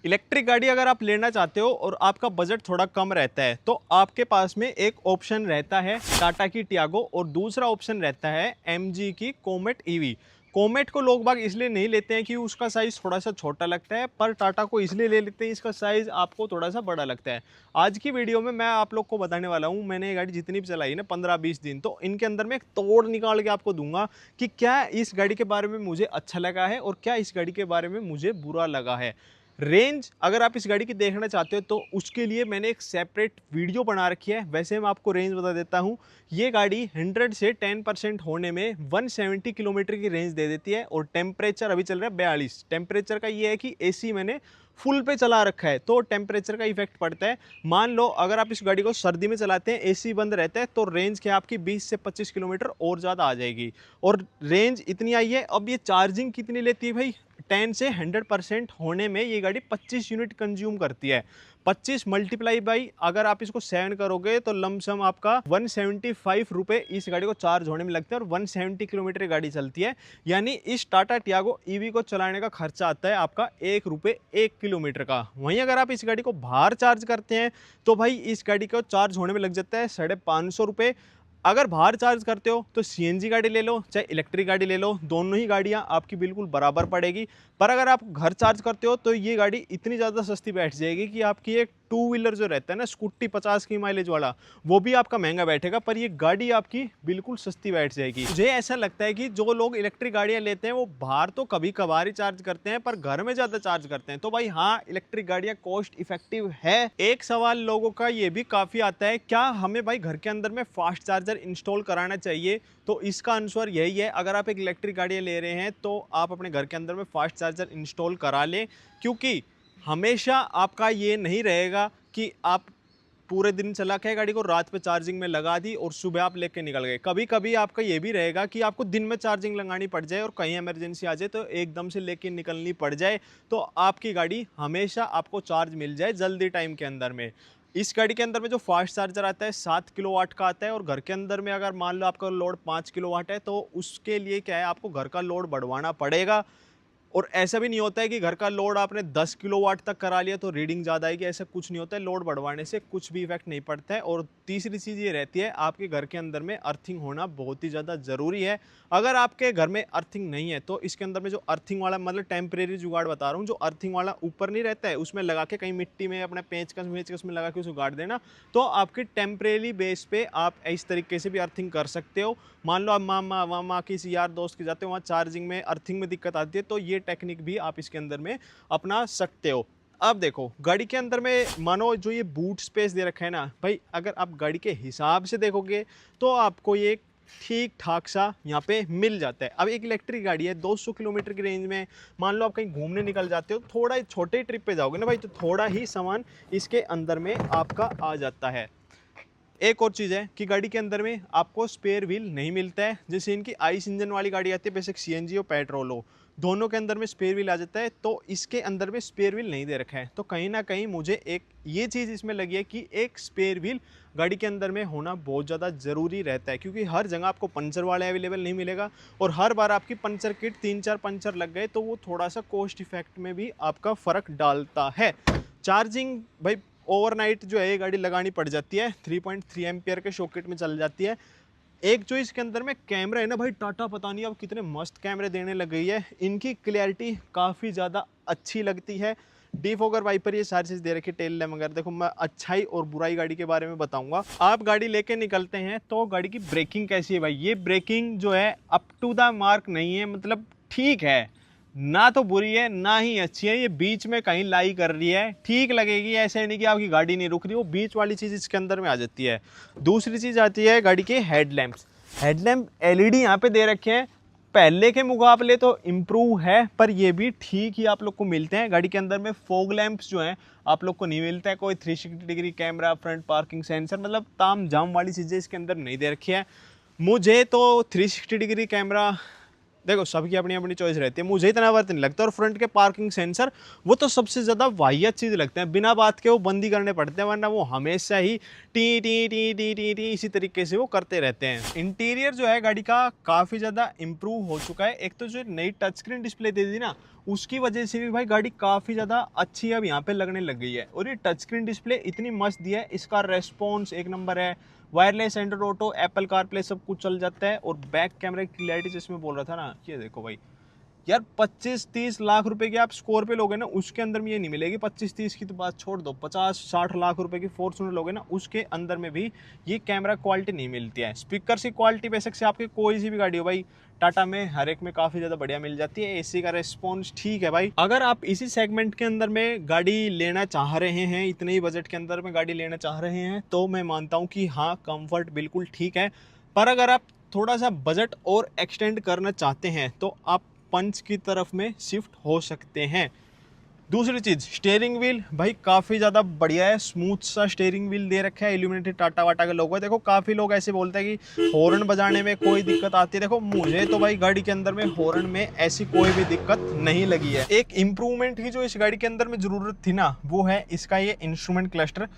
Electric गाड़ी अगर आप लेना चाहते हो और आपका बजट थोड़ा कम रहता है तो आपके पास में एक ऑप्शन रहता है टाटा की टियागो और दूसरा ऑप्शन रहता है एमजी की कोमेट ईवी। कोमेट को लोग बाग इसलिए नहीं लेते हैं कि उसका साइज़ थोड़ा सा छोटा लगता है, पर टाटा को इसलिए ले लेते हैं इसका साइज़ आपको थोड़ा सा बड़ा लगता है। आज की वीडियो में मैं आप लोग को बताने वाला हूँ, मैंने ये गाड़ी जितनी भी चलाई ना 15-20 दिन, तो इनके अंदर में एक तोड़ निकाल के आपको दूंगा कि क्या इस गाड़ी के बारे में मुझे अच्छा लगा है और क्या इस गाड़ी के बारे में मुझे बुरा लगा है। रेंज अगर आप इस गाड़ी की देखना चाहते हो तो उसके लिए मैंने एक सेपरेट वीडियो बना रखी है। वैसे मैं आपको रेंज बता देता हूँ, ये गाड़ी 100 से 10% होने में 170 किलोमीटर की रेंज दे देती है और टेम्परेचर अभी चल रहा है 42। टेम्परेचर का ये है कि एसी मैंने फुल पे चला रखा है तो टेम्परेचर का इफेक्ट पड़ता है। मान लो अगर आप इस गाड़ी को सर्दी में चलाते हैं, एसी बंद रहता है, तो रेंज क्या आपकी 20 से 25 किलोमीटर और ज़्यादा आ जाएगी। और रेंज इतनी आई है, अब ये चार्जिंग कितनी लेती है भाई, 10 से 100% होने में ये गाड़ी 25 यूनिट कंज्यूम करती है। 25 मल्टीप्लाई बाई अगर आप इसको 7 करोगे तो लमसम आपका 175 रुपये इस गाड़ी को चार्ज होने में लगता है और 170 किलोमीटर गाड़ी चलती है। यानी इस टाटा टियागो ईवी को चलाने का खर्चा आता है आपका 1 रुपये 1 किलोमीटर का। वहीं अगर आप इस गाड़ी को बाहर चार्ज करते हैं तो भाई इस गाड़ी को चार्ज होने में लग जाता है 550 रुपये। अगर बाहर चार्ज करते हो तो सीएनजी गाड़ी ले लो चाहे इलेक्ट्रिक गाड़ी ले लो, दोनों ही गाड़ियां आपकी बिल्कुल बराबर पड़ेगी। पर अगर आप घर चार्ज करते हो तो ये गाड़ी इतनी ज़्यादा सस्ती बैठ जाएगी कि आपकी एक टू व्हीलर जो रहता है ना स्कूटी 50 की माइलेज वाला, वो भी आपका महंगा बैठेगा, पर ये गाड़ी आपकी बिल्कुल सस्ती बैठ जाएगी। मुझे ऐसा लगता है कि जो लोग इलेक्ट्रिक गाड़ियां लेते हैं वो बाहर तो कभी कभार ही चार्ज करते हैं पर घर में ज़्यादा चार्ज करते हैं। तो भाई हाँ, इलेक्ट्रिक गाड़ियां कॉस्ट इफेक्टिव है। एक सवाल लोगों का ये भी काफ़ी आता है, क्या हमें भाई घर के अंदर में फास्ट चार्जर इंस्टॉल कराना चाहिए? तो इसका आंसर यही है, अगर आप एक इलेक्ट्रिक गाड़ी ले रहे हैं तो आप अपने घर के अंदर में फास्ट चार्जर इंस्टॉल करा लें, क्योंकि हमेशा आपका ये नहीं रहेगा कि आप पूरे दिन चला के गाड़ी को रात पे चार्जिंग में लगा दी और सुबह आप लेके निकल गए। कभी कभी आपका ये भी रहेगा कि आपको दिन में चार्जिंग लगानी पड़ जाए और कहीं इमरजेंसी आ जाए तो एकदम से लेके निकलनी पड़ जाए, तो आपकी गाड़ी हमेशा आपको चार्ज मिल जाए जल्दी टाइम के अंदर में। इस गाड़ी के अंदर में जो फास्ट चार्जर आता है 7 किलोवाट का आता है और घर के अंदर में अगर मान लो आपका लोड 5 किलोवाट है तो उसके लिए क्या है, आपको घर का लोड बढ़वाना पड़ेगा। और ऐसा भी नहीं होता है कि घर का लोड आपने 10 किलोवाट तक करा लिया तो रीडिंग ज़्यादा आएगी, ऐसा कुछ नहीं होता है। लोड बढ़वाने से कुछ भी इफेक्ट नहीं पड़ता है। और तीसरी चीज़ ये रहती है, आपके घर के अंदर में अर्थिंग होना बहुत ही ज़्यादा ज़रूरी है। अगर आपके घर में अर्थिंग नहीं है तो इसके अंदर में जो अर्थिंग वाला, मतलब टेम्परेरी जुगाड़ बता रहा हूँ, जो अर्थिंग वाला ऊपर नहीं रहता है उसमें लगा के कहीं मिट्टी में अपने पेचकस वेचकस में लगा के उसको गाड़ देना, तो आपकी टेम्परेरी बेस पे आप इस तरीके से भी अर्थिंग कर सकते हो। मान लो आप मामा वामा किसी यार दोस्त के जाते हो, वहाँ चार्जिंग में अर्थिंग में दिक्कत आती है, तो ये टेक्निक भी आप इसके अंदर में अपना सकते हो। अब देखो गाड़ी के अंदर में मानो जो ये बूट स्पेस दे रखा है ना भाई, अगर आप गाड़ी के हिसाब से देखोगे तो आपको ये ठीक ठाक सा यहाँ पे मिल जाता है। अब एक इलेक्ट्रिक गाड़ी है 200 किलोमीटर की रेंज में, मान लो आप कहीं घूमने निकल जाते हो, थोड़ा छोटे ट्रिप पे जाओगे ना भाई, तो थोड़ा ही सामान इसके अंदर में आपका आ जाता है। एक और चीज़ है कि गाड़ी के अंदर में आपको स्पेयर व्हील नहीं मिलता है। जैसे इनकी आइस इंजन वाली गाड़ी आती है, बेसिक सीएनजी और पेट्रोल हो, दोनों के अंदर में स्पेयर व्हील आ जाता है, तो इसके अंदर में स्पेयर व्हील नहीं दे रखा है। तो कहीं ना कहीं मुझे एक ये चीज़ इसमें लगी है कि एक स्पेयर व्हील गाड़ी के अंदर में होना बहुत ज़्यादा ज़रूरी रहता है, क्योंकि हर जगह आपको पंचर वाला अवेलेबल नहीं मिलेगा और हर बार आपकी पंचर किट 3-4 पंचर लग गए तो वो थोड़ा सा कॉस्ट इफेक्ट में भी आपका फ़र्क डालता है। चार्जिंग भाई ओवरनाइट जो है ये गाड़ी लगानी पड़ जाती है, 3.3 एम्पियर के शॉकेट में चल जाती है। एक जो इसके अंदर में कैमरा है ना भाई, टाटा पता नहीं अब कितने मस्त कैमरे देने लग गई है, इनकी क्लैरिटी काफ़ी ज़्यादा अच्छी लगती है। डिफॉगर वाइपर ये सारी चीज़ दे रखी है, टेल लैम्प वगैरह। देखो मैं अच्छाई और बुराई गाड़ी के बारे में बताऊंगा। आप गाड़ी लेके निकलते हैं तो गाड़ी की ब्रेकिंग कैसी है भाई, ये ब्रेकिंग जो है अप टू द मार्क नहीं है, मतलब ठीक है, ना तो बुरी है ना ही अच्छी है, ये बीच में कहीं लाई कर रही है, ठीक लगेगी। ऐसे नहीं कि आपकी गाड़ी नहीं रुक रही, वो बीच वाली चीज़ इसके अंदर में आ जाती है। दूसरी चीज़ आती है गाड़ी के हेडलैम्प्स। हेडलैम्प एलईडी यहाँ पे दे रखे हैं, पहले के मुकाबले तो इम्प्रूव है पर ये भी ठीक ही आप लोग को मिलते हैं। गाड़ी के अंदर में फॉग लैंप्स जो हैं आप लोग को नहीं मिलता है, कोई 360 degree camera, front parking sensor, मतलब ताम झाम वाली चीज़ें इसके अंदर नहीं दे रखी है। मुझे तो 360 डिग्री कैमरा देखो सबकी अपनी अपनी चॉइस रहती है, मुझे इतना वर्थ नहीं लगता। और फ्रंट के पार्किंग सेंसर वो तो सबसे ज़्यादा वाहियात चीज़ लगते हैं, बिना बात के वो बंद ही करने पड़ते हैं, वरना वो हमेशा ही टी टी टी टी टी टी इसी तरीके से वो करते रहते हैं। इंटीरियर जो है गाड़ी का काफ़ी ज़्यादा इम्प्रूव हो चुका है। एक तो जो नई टच स्क्रीन डिस्प्ले दे दी ना, उसकी वजह से भी भाई गाड़ी काफ़ी ज़्यादा अच्छी अब यहाँ पे लगने लग गई है। और ये टच स्क्रीन डिस्प्ले इतनी मस्त दी है, इसका रेस्पॉन्स एक नंबर है। Wireless Android auto, Apple CarPlay सब कुछ चल जाता है। और बैक कैमरा की क्लैरिटी जिसमें बोल रहा था ना, ये देखो भाई यार 25-30 लाख रुपए की आप स्कॉर्पियो लोगे ना, उसके अंदर में ये नहीं मिलेगी। 25-30 की तो बात छोड़ दो, 50-60 लाख रुपए की फॉर्च्यूनर लोगे ना, उसके अंदर में भी ये कैमरा क्वालिटी नहीं मिलती है। स्पीकर की क्वालिटी बेशक से आपकी कोई सी भी गाड़ी हो भाई, टाटा में हर एक में काफ़ी ज़्यादा बढ़िया मिल जाती है। एसी का रिस्पॉन्स ठीक है भाई। अगर आप इसी सेगमेंट के अंदर में गाड़ी लेना चाह रहे हैं, इतने ही बजट के अंदर में गाड़ी लेना चाह रहे हैं, तो मैं मानता हूँ कि हाँ, कंफर्ट बिल्कुल ठीक है। पर अगर आप थोड़ा सा बजट और एक्सटेंड करना चाहते हैं तो आप पंच की तरफ में शिफ्ट हो सकते हैं। दूसरी चीज़, स्टीयरिंग व्हील भाई काफ़ी ज़्यादा बढ़िया है, स्मूथ सा स्टीयरिंग व्हील दे रखा है। इल्यूमिनेटेड टाटा वाटा के लोगो है। देखो काफ़ी लोग ऐसे बोलते हैं कि हॉर्न बजाने में कोई दिक्कत आती है। देखो मुझे तो भाई गाड़ी के अंदर में हॉर्न में ऐसी कोई भी दिक्कत नहीं लगी है। एक इम्प्रूवमेंट की जो इस गाड़ी के अंदर में ज़रूरत थी ना, वो है इसका ये इंस्ट्रूमेंट क्लस्टर।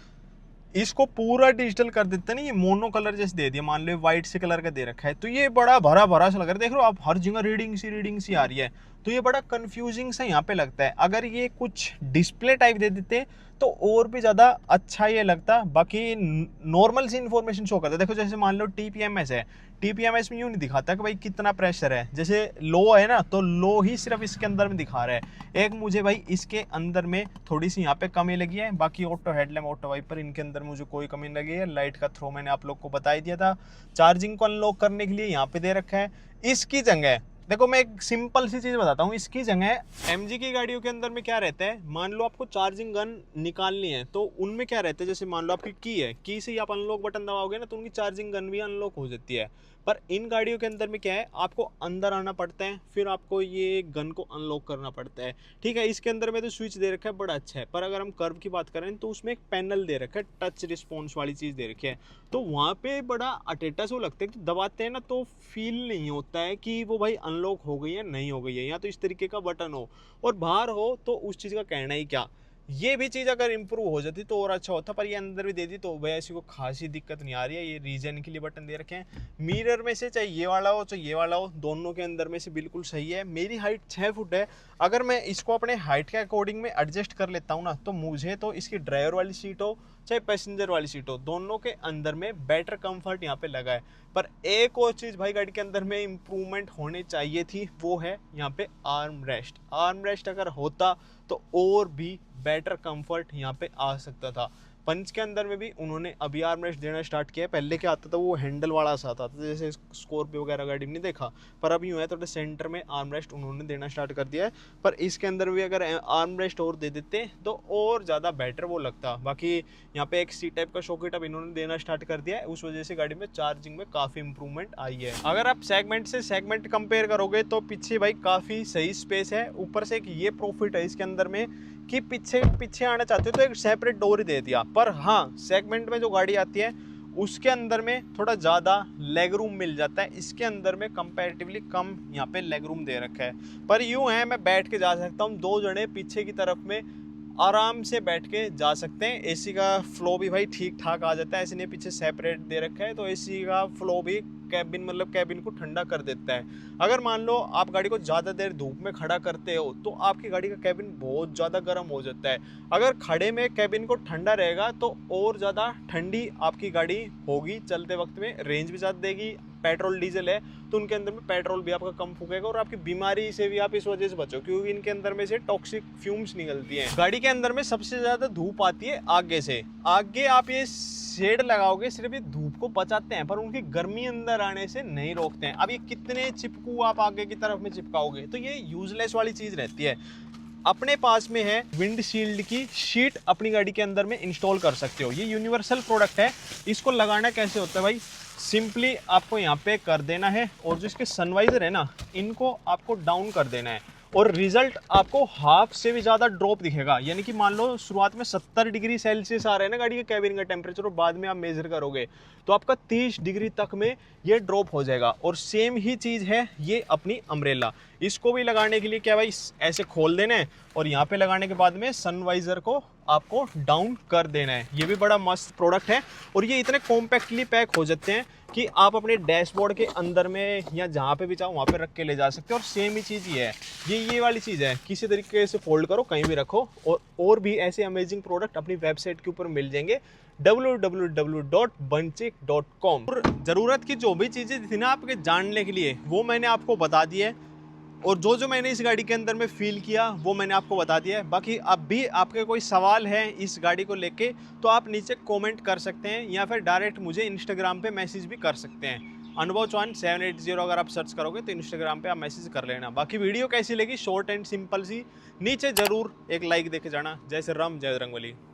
इसको पूरा डिजिटल कर देते हैं ना, ये मोनो कलर जैसे दे दिया, मान लो व्हाइट से कलर का दे रखा है, तो ये बड़ा भरा भरा सा लग रहा है। देख लो आप, हर जगह रीडिंग सी आ रही है, तो ये बड़ा कंफ्यूजिंग सा यहाँ पे लगता है। अगर ये कुछ डिस्प्ले टाइप दे देते तो और भी ज़्यादा अच्छा ये लगता। बाकी नॉर्मल सी इन्फॉर्मेशन शो करता है। देखो जैसे मान लो TPMS है, TPMS में यूँ नहीं दिखाता कि भाई कितना प्रेशर है। जैसे लो है ना, तो लो ही सिर्फ इसके अंदर में दिखा रहा है। एक मुझे भाई इसके अंदर में थोड़ी सी यहाँ पे कमी लगी है, बाकी ऑटो हेडलैम्प, ऑटो वाइपर, इनके अंदर मुझे कोई कमी नहीं लगी है। लाइट का थ्रो मैंने आप लोग को बता ही दिया था। चार्जिंग को अनलॉक करने के लिए यहाँ पे दे रखा है। इसकी जगह देखो मैं एक सिंपल सी चीज़ बताता हूँ, इसकी जगह MG की गाड़ियों के अंदर में क्या रहता है, मान लो आपको चार्जिंग गन निकालनी है तो उनमें क्या रहता है, जैसे मान लो आपकी की है, की से ही आप अनलॉक बटन दबाओगे ना तो उनकी चार्जिंग गन भी अनलॉक हो जाती है। पर इन गाड़ियों के अंदर में क्या है, आपको अंदर आना पड़ता है, फिर आपको ये गन को अनलॉक करना पड़ता है। ठीक है, इसके अंदर में तो स्विच दे रखा है, बड़ा अच्छा है। पर अगर हम कर्व की बात करें तो उसमें एक पैनल दे रखा है, टच रिस्पॉन्स वाली चीज़ दे रखी है, तो वहाँ पे बड़ा अटेटा से लगता है कि दबाते हैं ना तो फील नहीं होता है कि वो भाई अनलॉक हो गई है नहीं हो गई है, या तो इस तरीके का बटन हो। और बाहर हो तो उस चीज़ का कहना ही क्या। ये भी चीज़ अगर इम्प्रूव हो जाती तो और अच्छा होता, पर ये अंदर भी दे दी तो वह ऐसी को खासी दिक्कत नहीं आ रही है। ये रीजन के लिए बटन दे रखे हैं। मिरर में से चाहे ये वाला हो चाहे ये वाला हो, दोनों के अंदर में से बिल्कुल सही है। मेरी हाइट 6 फुट है, अगर मैं इसको अपने हाइट के अकॉर्डिंग में एडजस्ट कर लेता हूँ ना, तो मुझे तो इसकी ड्राइवर वाली सीट हो चाहे पैसेंजर वाली सीट हो, दोनों के अंदर में बेटर कंफर्ट यहाँ पे लगा है। पर एक और चीज़ भाई गाड़ी के अंदर में इम्प्रूवमेंट होनी चाहिए थी, वो है यहाँ पे आर्म रेस्ट। आर्म रेस्ट अगर होता तो और भी बेटर कंफर्ट यहाँ पे आ सकता था। पंच के अंदर में भी उन्होंने अभी आर्म रेस्ट देना स्टार्ट किया है। पहले क्या आता था, वो हैंडल वाला सा आता था, जैसे स्कॉर्पियो वगैरह गाड़ी में नहीं देखा, पर अभी यूँ है थोड़े सेंटर में आर्म रेस्ट उन्होंने देना स्टार्ट कर दिया है। पर इसके अंदर भी अगर आर्म रेस्ट और दे देते तो और ज़्यादा बेटर वो लगता। बाकी यहाँ पे एक सी टाइप का शॉकेट अब इन्होंने देना स्टार्ट कर दिया है, उस वजह से गाड़ी में चार्जिंग में काफ़ी इंप्रूवमेंट आई है। अगर आप सेगमेंट से सेगमेंट कंपेयर करोगे तो पीछे भाई काफ़ी सही स्पेस है। ऊपर से एक ये प्रॉफिट है इसके अंदर में कि पीछे आना चाहते हो तो एक सेपरेट डोर ही दे दिया। पर हाँ, सेगमेंट में जो गाड़ी आती है उसके अंदर में थोड़ा ज़्यादा लेग रूम मिल जाता है, इसके अंदर में कंपैरेटिवली कम यहाँ पे लेग रूम दे रखा है। पर यूँ है, मैं बैठ के जा सकता हूँ, 2 जने पीछे की तरफ में आराम से बैठ के जा सकते हैं। एसी का फ्लो भी भाई ठीक ठाक आ जाता है, ऐसे नहीं पीछे सेपरेट दे रखा है, तो एसी का फ्लो भी कैबिन को ठंडा कर देता है। अगर मान लो आप गाड़ी को ज़्यादा देर धूप में खड़ा करते हो तो आपकी गाड़ी का कैबिन बहुत ज़्यादा गर्म हो जाता है। अगर खड़े में कैबिन को ठंडा रहेगा तो और ज़्यादा ठंडी आपकी गाड़ी होगी चलते वक्त में, रेंज भी ज़्यादा देगी। पेट्रोल डीजल है तो उनके अंदर में पेट्रोल भी आपका कम फूकेगा और आपकी बीमारी से भी आप इस वजह से बचो, क्योंकि इनके अंदर में से टॉक्सिक फ्यूम्स निकलती हैं। गाड़ी के अंदर में सबसे ज़्यादा धूप आती है आगे से। आगे आप ये शेड लगाओगे, सिर्फ ये धूप को बचाते हैं पर उनकी गर्मी अंदर आने से नहीं रोकते हैं। अब ये कितने चिपकू आप आगे की तरफ में चिपकाओगे, तो ये यूजलेस वाली चीज़ रहती है। अपने पास में है विंडशील्ड की शीट, अपनी गाड़ी के अंदर में इंस्टॉल कर सकते हो। ये यूनिवर्सल प्रोडक्ट है। इसको लगाना कैसे होता है भाई, सिंपली आपको यहाँ पे कर देना है और जो इसके सनवाइजर है ना, इनको आपको डाउन कर देना है और रिजल्ट आपको हाफ से भी ज़्यादा ड्रॉप दिखेगा। यानी कि मान लो शुरुआत में 70 डिग्री सेल्सियस आ रहा है ना गाड़ी के कैबिन का टेम्परेचर, और बाद में आप मेजर करोगे तो आपका 30 डिग्री तक में ये ड्रॉप हो जाएगा। और सेम ही चीज़ है ये अपनी अम्ब्रेला, इसको भी लगाने के लिए क्या भाई, ऐसे खोल देना है और यहाँ पे लगाने के बाद में सनवाइजर को आपको डाउन कर देना है। ये भी बड़ा मस्त प्रोडक्ट है और ये इतने कॉम्पैक्टली पैक हो जाते हैं कि आप अपने डैशबोर्ड के अंदर में या जहाँ पे भी चाहो वहाँ पे रख के ले जा सकते हो। और सेम ही चीज़ ये है, ये वाली चीज़ है, किसी तरीके से फोल्ड करो कहीं भी रखो। और भी ऐसे अमेजिंग प्रोडक्ट अपनी वेबसाइट के ऊपर मिल जाएंगे www.bunchick.com। और ज़रूरत की जो भी चीज़ें थी ना आपके जानने के लिए, वो मैंने आपको बता दी है। और जो जो मैंने इस गाड़ी के अंदर में फील किया वो मैंने आपको बता दिया है। बाकी अब भी आपके कोई सवाल है इस गाड़ी को लेके तो आप नीचे कमेंट कर सकते हैं या फिर डायरेक्ट मुझे इंस्टाग्राम पे मैसेज भी कर सकते हैं। अनुभव चौहान 780 अगर आप सर्च करोगे तो इंस्टाग्राम पे आप मैसेज कर लेना। बाकी वीडियो कैसी लगी, शॉर्ट एंड सिंपल सी, नीचे ज़रूर एक लाइक देके जाना। जय श्री राम, जय बजरंगबली।